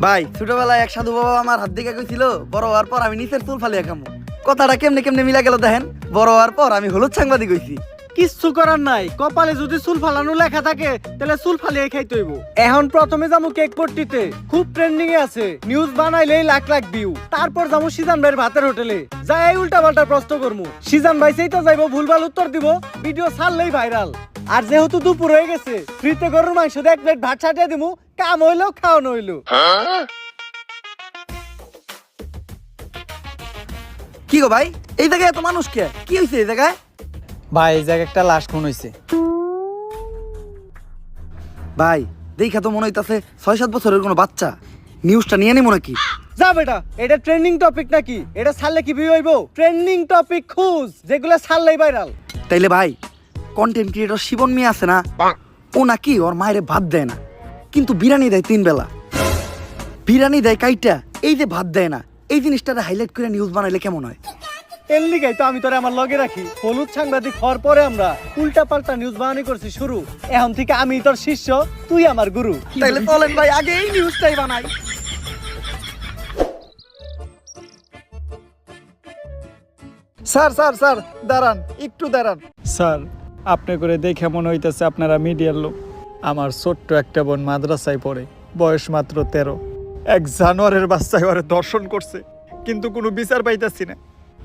ভাই ছোটবেলায় এক সাধু বাবা আমার হাত দিকে কইছিল বড় হওয়ার পর আমি নিচের চুল ফালিয়া খামু। কথাটা কেমনে কেমনে মিলা গেল দেখেন। বড় হওয়ার পর আমি হলুদ সাংবাদিক হইছি। কিচ্ছু করার নাই, কপালে যদি চুল ফালানো লেখা থাকে তাহলে চুল ফালিয়ে খাইতে হইব। এখন প্রথমে যাবো কেক পট্টিতে, খুব ট্রেন্ডিং এ আছে, নিউজ বানাইলেই লাখ লাখ ভিউ। তারপর যাবো সিজান ভাইয়ের ভাতের হোটেলে, যাই উল্টা পাল্টা প্রশ্ন করবো, সিজান ভাই সেই তো যাইবো ভুলভাল উত্তর দিব, ভিডিও ছাড়লেই ভাইরাল। আর যেহেতু দুপুর হয়ে গেছে, ফ্রিতে গরুর মাংস দিয়ে 1 প্লেট ভাত ছাটিয়ে দিমু, কাম হইলো খাওয়ানো হইলো। কি গো ভাই, এই জায়গায় এত মানুষ কে? কি হইছে এই জায়গায়? ভাই এই জায়গায় একটা লাশ খুন হইছে। ভাই দেখা তো মনে হইতাছে 6-7 বছরের কোনো বাচ্চা। নিউজটা নিয়ে নিমু নাকি? যা বেটা, এটা ট্রেন্ডিং টপিক নাকি? এটা ছাড়লে কি ভিউ হইব? ট্রেন্ডিং টপিক খুঁজ, যেগুলো ছাড়লেই ভাইরাল। তাইলে ভাই কন্টেন্ট ক্রিয়েটর শিবন মিয়া আছে না, ও নাকি ওর মায়ের ভাত দেয় না, কিন্তু বিরিয়ানি দেয় 3 বেলা। বিরিয়ানি দেয় কাইটা, এই যে ভাত দেয় না, এই জিনিসটারে হাইলাইট করে নিউজ বানাইলে কেমন হয়? এর লিগাই তো আমি তোরে আমার লগে রাখি। হলুদ সাংবাদিক হওয়ার পরে আমরা উল্টা পাল্টা নিউজ বানানি করছি শুরু। এখন থেকে আমি তোর শিষ্য, তুই আমার গুরু। তাইলে চলেন ভাই আগে এই নিউজটাই বানাই। স্যার স্যার স্যার দাঁড়ান, একটু দাঁড়ান। স্যার, আপনি করে দেখে মনে হইতেছে আপনারা মিডিয়ার লোক। আমার ছোট্ট একটা বোন মাদ্রাসায় পড়ে, বয়স মাত্র 13। এক জানোয়ারের বাচ্চায় ওরে দর্শন করছে, কিন্তু কোনো বিচার পাইতাছি না।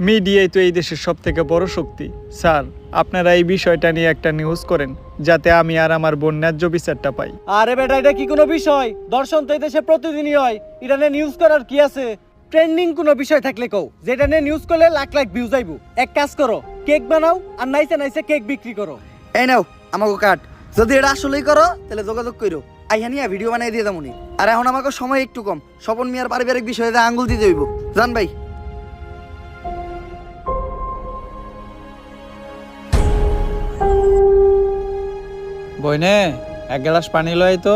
মিডিয়াই তো এই দেশের সব থেকে বড় শক্তি। স্যার, আপনারা এই বিষয়টা নিয়ে একটা নিউজ করেন, যাতে আমি আর আমার বোন ন্যায্য বিচারটা পাই। আরে বেটা, এটা কি কোনো বিষয়? দর্শন তো এই দেশে প্রতিদিনই হয়, এটা নিয়ে নিউজ করার কি আছে? ট্রেন্ডিং কোনো বিষয় থাকলে কও, যেটা নিয়ে নিউজ করলে লাখ লাখ ভিউজ আইবো। এক কাজ করো, কেক বানাও আর নাইসে নাইসে কেক বিক্রি করো। এই নাও আমাকে কাট। যদি এটা আসলেই করো তাহলে যোগাযোগ করো, আইয়া নিয়ে ভিডিও বানাই দিয়ে যাবনি। আর এখন আমাকে সময় একটু কম, স্বপন মিয়ার পারিবারিক বিষয়ে আঙ্গুল দিতে হইব। জান ভাই। বইনে এক গ্লাস পানি লয় তো।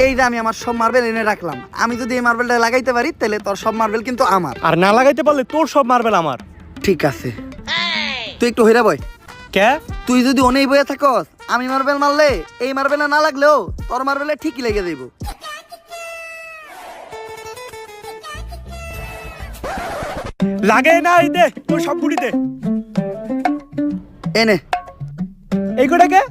এই যে আমি আমার সব মার্বেল এনে রাখলাম, আমি যদি এই মার্বেলটা লাগাইতে পারি তাহলে তোর সব মার্বেল কিন্তু আমার। আর না লাগাইতে পারলে তোর সব মার্বেল আমার। ঠিক আছে, তুই একটু হইরা বয়। কে? তুই যদি অনেক বয়ে থাকস, আমি মার্বেল মারলে এই মার্বেলে না লাগলেও তোর মার্বেলে ঠিকই লেগে যাইব। লাগে না, এই দে তোর সব বুড়ি দে। এনে এই কটাকে